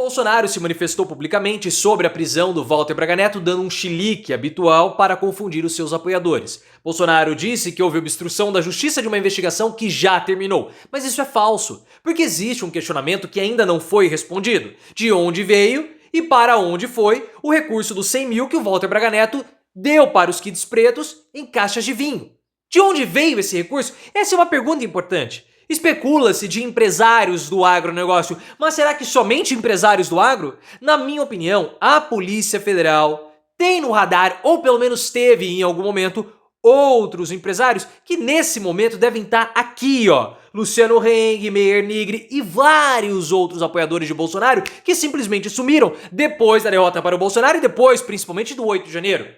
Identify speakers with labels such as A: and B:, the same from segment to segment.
A: Bolsonaro se manifestou publicamente sobre a prisão do Walter Braga Neto, dando um chilique habitual para confundir os seus apoiadores. Bolsonaro disse que houve obstrução da justiça de uma investigação que já terminou, mas isso é falso, porque existe um questionamento que ainda não foi respondido: de onde veio e para onde foi o recurso dos 100 mil que o Walter Braga Neto deu para os kids pretos em caixas de vinho. De onde veio esse recurso? Essa é uma pergunta importante. Especula-se de empresários do agronegócio, mas será que somente empresários do agro? Na minha opinião, a Polícia Federal tem no radar, ou pelo menos teve em algum momento, outros empresários que nesse momento devem estar aqui, ó. Luciano Heng, Meyer Nigri e vários outros apoiadores de Bolsonaro que simplesmente sumiram depois da derrota para o Bolsonaro e depois, principalmente, do 8 de janeiro.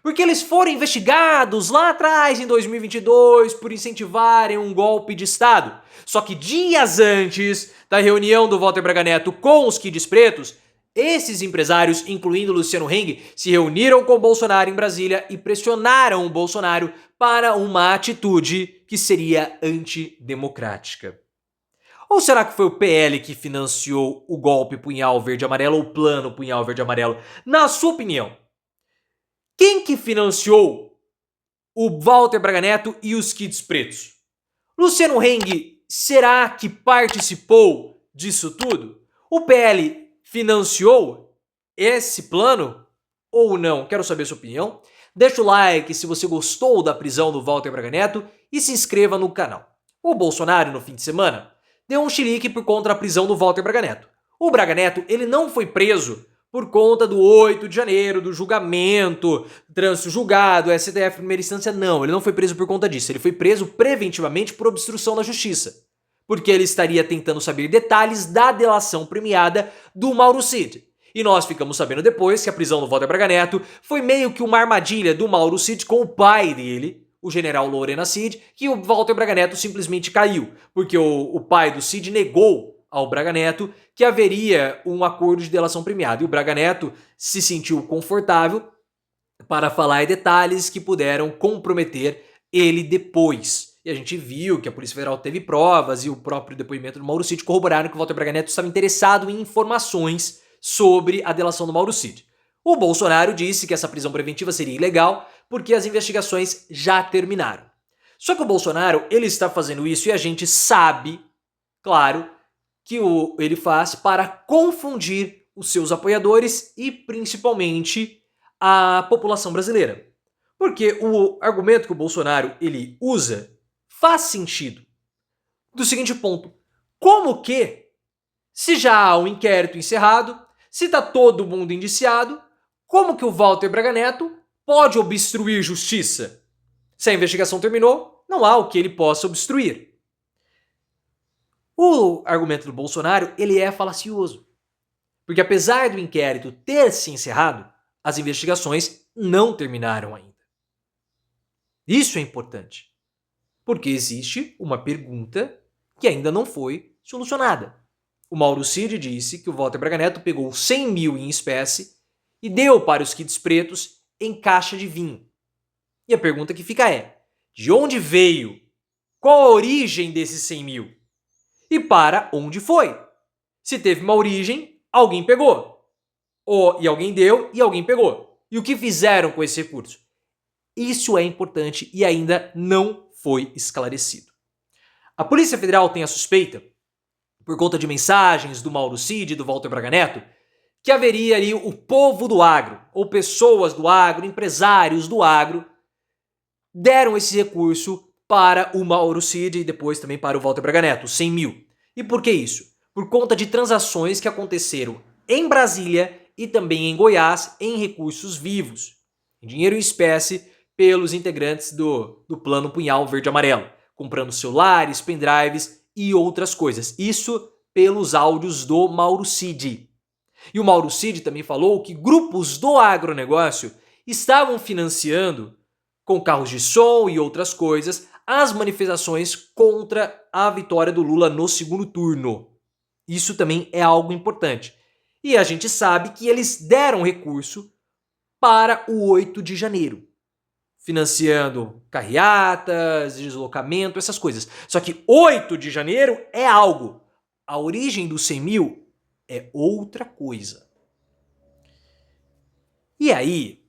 A: Porque eles foram investigados lá atrás, em 2022, por incentivarem um golpe de Estado. Só que dias antes da reunião do Walter Braga Neto com os kids pretos, esses empresários, incluindo Luciano Heng, se reuniram com Bolsonaro em Brasília e pressionaram o Bolsonaro para uma atitude que seria antidemocrática. Ou será que foi o PL que financiou o golpe Punhal Verde Amarelo ou o plano Punhal Verde Amarelo? Na sua opinião, quem que financiou o Walter Braga Neto e os kids pretos? Luciano Heng, será que participou disso tudo? O PL financiou esse plano ou não? Quero saber sua opinião. Deixa o like se você gostou da prisão do Walter Braga Neto e se inscreva no canal. O Bolsonaro, no fim de semana, deu um chilique por conta da prisão do Walter Braga Neto. O Braga Neto, ele não foi preso por conta do 8 de janeiro, do julgamento, trânsito julgado, STF primeira instância, não. Ele não foi preso por conta disso. Ele foi preso preventivamente por obstrução da justiça. Porque ele estaria tentando saber detalhes da delação premiada do Mauro Cid. E nós ficamos sabendo depois que a prisão do Walter Braga Neto foi meio que uma armadilha do Mauro Cid com o pai dele, o general Lorena Cid, que o Walter Braga Neto simplesmente caiu. Porque o pai do Cid negou ao Braga Neto que haveria um acordo de delação premiada. E o Braga Neto se sentiu confortável para falar em detalhes que puderam comprometer ele depois. E a gente viu que a Polícia Federal teve provas e o próprio depoimento do Mauro Cid corroboraram que o Walter Braga Neto estava interessado em informações sobre a delação do Mauro Cid. O Bolsonaro disse que essa prisão preventiva seria ilegal porque as investigações já terminaram. Só que o Bolsonaro, ele está fazendo isso e a gente sabe, claro, que ele faz para confundir os seus apoiadores e principalmente a população brasileira. Porque o argumento que o Bolsonaro ele usa faz sentido. Do seguinte ponto: como que, se já há um inquérito encerrado, se está todo mundo indiciado, como que o Walter Braga Neto pode obstruir justiça? Se a investigação terminou, não há o que ele possa obstruir. O argumento do Bolsonaro, ele é falacioso. Porque apesar do inquérito ter se encerrado, as investigações não terminaram ainda. Isso é importante. Porque existe uma pergunta que ainda não foi solucionada. O Mauro Cid disse que o Walter Braga Neto pegou 100 mil em espécie e deu para os kids pretos em caixa de vinho. E a pergunta que fica é: de onde veio? Qual a origem desses 100 mil? E para onde foi? Se teve uma origem, alguém pegou. E alguém deu e alguém pegou. E o que fizeram com esse recurso? Isso é importante e ainda não foi esclarecido. A Polícia Federal tem a suspeita, por conta de mensagens do Mauro Cid e do Walter Braga Neto, que haveria ali o povo do agro, ou pessoas do agro, empresários do agro, deram esse recurso para o Mauro Cid e depois também para o Walter Braga Neto, 100 mil. E por que isso? Por conta de transações que aconteceram em Brasília e também em Goiás em recursos vivos, em dinheiro em espécie, pelos integrantes do plano Punhal Verde Amarelo, comprando celulares, pendrives e outras coisas. Isso pelos áudios do Mauro Cid. E o Mauro Cid também falou que grupos do agronegócio estavam financiando, com carros de som e outras coisas, as manifestações contra a vitória do Lula no segundo turno. Isso também é algo importante. E a gente sabe que eles deram recurso para o 8 de janeiro, financiando carreatas, deslocamento, essas coisas. Só que 8 de janeiro é algo. A origem dos 100 mil é outra coisa. E aí,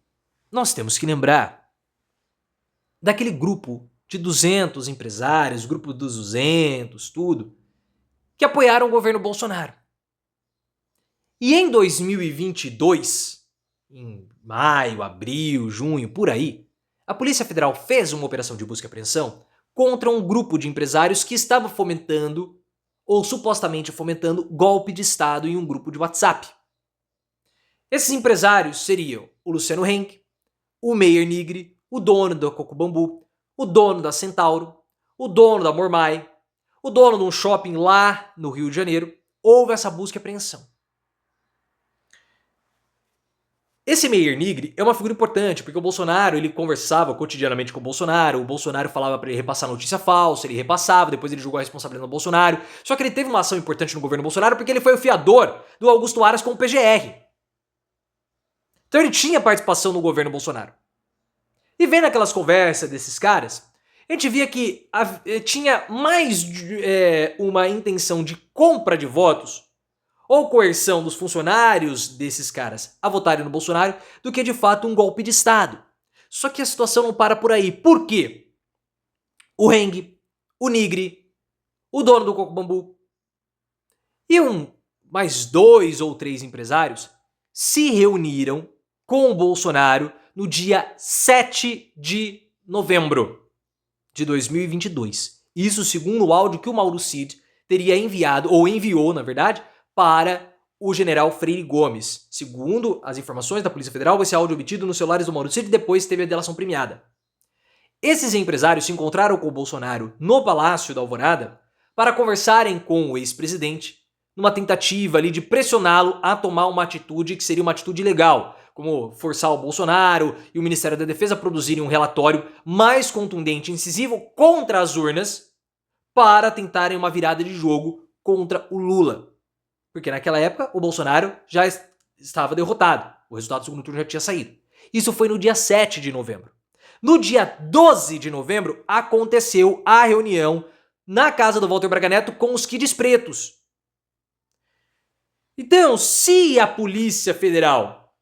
A: nós temos que lembrar daquele grupo de 200 empresários, grupo dos 200, tudo, que apoiaram o governo Bolsonaro. E em 2022, em maio, abril, junho, por aí, a Polícia Federal fez uma operação de busca e apreensão contra um grupo de empresários que estava fomentando, ou supostamente fomentando, golpe de Estado em um grupo de WhatsApp. Esses empresários seriam o Luciano Henck, o Meyer Nigri, o dono da Coco Bambu, o dono da Centauro, o dono da Mormai, o dono de um shopping lá no Rio de Janeiro. Houve essa busca e apreensão. Esse Meyer Nigri é uma figura importante, porque o Bolsonaro, ele conversava cotidianamente com o Bolsonaro falava para ele repassar notícia falsa, ele repassava, depois ele jogou a responsabilidade no Bolsonaro. Só que ele teve uma ação importante no governo Bolsonaro porque ele foi o fiador do Augusto Aras com o PGR. Então ele tinha participação no governo Bolsonaro. E vendo aquelas conversas desses caras, a gente via que tinha mais uma intenção de compra de votos ou coerção dos funcionários desses caras a votarem no Bolsonaro do que de fato um golpe de Estado. Só que a situação não para por aí. Por quê? O Heng, o Nigri, o dono do Coco Bambu e mais 2 ou 3 empresários se reuniram com o Bolsonaro no dia 7 de novembro de 2022. Isso segundo o áudio que o Mauro Cid teria enviado, ou enviou, na verdade, para o general Freire Gomes. Segundo as informações da Polícia Federal, esse áudio obtido nos celulares do Mauro Cid e depois teve a delação premiada. Esses empresários se encontraram com o Bolsonaro no Palácio da Alvorada para conversarem com o ex-presidente numa tentativa ali de pressioná-lo a tomar uma atitude que seria uma atitude legal, como forçar o Bolsonaro e o Ministério da Defesa a produzirem um relatório mais contundente e incisivo contra as urnas para tentarem uma virada de jogo contra o Lula. Porque naquela época o Bolsonaro já estava derrotado. O resultado do segundo turno já tinha saído. Isso foi no dia 7 de novembro. No dia 12 de novembro aconteceu a reunião na casa do Walter Braga Neto com os Kids Pretos. Então, se a Polícia Federal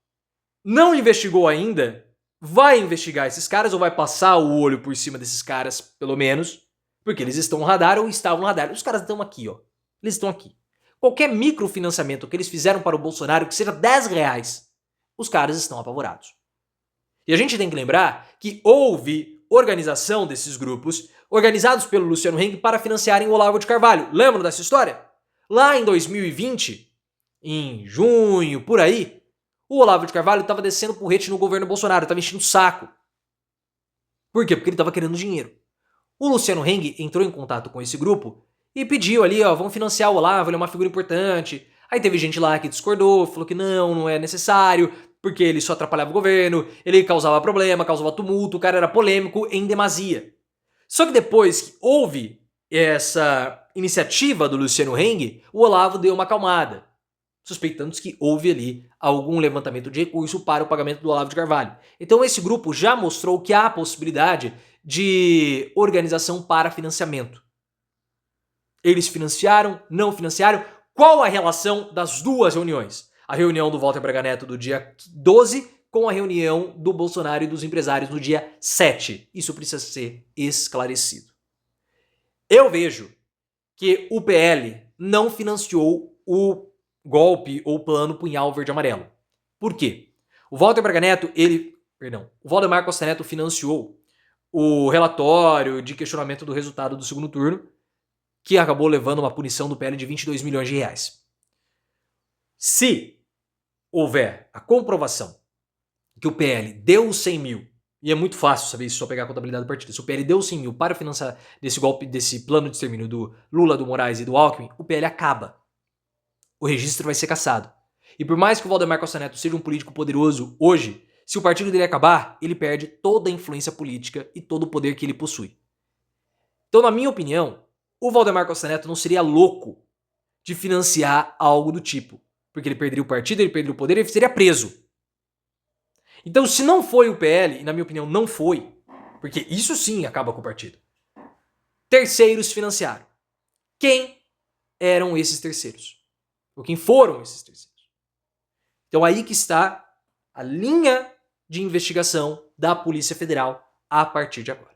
A: não investigou ainda, vai investigar esses caras ou vai passar o olho por cima desses caras, pelo menos, porque eles estão no radar ou estavam no radar. Os caras estão aqui, ó. Eles estão aqui. Qualquer microfinanciamento que eles fizeram para o Bolsonaro, que seja R$10, os caras estão apavorados. E a gente tem que lembrar que houve organização desses grupos, organizados pelo Luciano Heng, para financiarem o Olavo de Carvalho. Lembram dessa história? Lá em 2020, em junho, por aí, o Olavo de Carvalho estava descendo porrete no governo Bolsonaro, estava enchendo o saco. Por quê? Porque ele estava querendo dinheiro. O Luciano Heng entrou em contato com esse grupo e pediu ali, ó, vamos financiar o Olavo, ele é uma figura importante. Aí teve gente lá que discordou, falou que não é necessário, porque ele só atrapalhava o governo, ele causava problema, causava tumulto, o cara era polêmico em demasia. Só que depois que houve essa iniciativa do Luciano Heng, o Olavo deu uma acalmada, suspeitando que houve ali algum levantamento de recurso para o pagamento do Olavo de Carvalho. Então esse grupo já mostrou que há a possibilidade de organização para financiamento. Eles financiaram, não financiaram? Qual a relação das duas reuniões? A reunião do Walter Braga Neto do dia 12 com a reunião do Bolsonaro e dos empresários no dia 7. Isso precisa ser esclarecido. Eu vejo que o PL não financiou o golpe ou plano Punhal Verde Amarelo. Por quê? O Walter Braga Neto, o Valdemar Costa Neto financiou o relatório de questionamento do resultado do segundo turno, que acabou levando uma punição do PL de 22 milhões de reais. Se houver a comprovação que o PL deu 100 mil, e é muito fácil saber isso, só pegar a contabilidade do partido, se o PL deu 100 mil para financiar desse golpe, desse plano de extermínio do Lula, do Moraes e do Alckmin, o PL acaba. O registro vai ser cassado. E por mais que o Valdemar Costa Neto seja um político poderoso hoje, se o partido dele acabar, ele perde toda a influência política e todo o poder que ele possui. Então, na minha opinião, o Valdemar Costa Neto não seria louco de financiar algo do tipo. Porque ele perderia o partido, ele perderia o poder e ele seria preso. Então, se não foi o PL, e na minha opinião não foi, porque isso sim acaba com o partido, terceiros financiaram. Quem eram esses terceiros? Ou quem foram esses terceiros. Então aí que está a linha de investigação da Polícia Federal a partir de agora.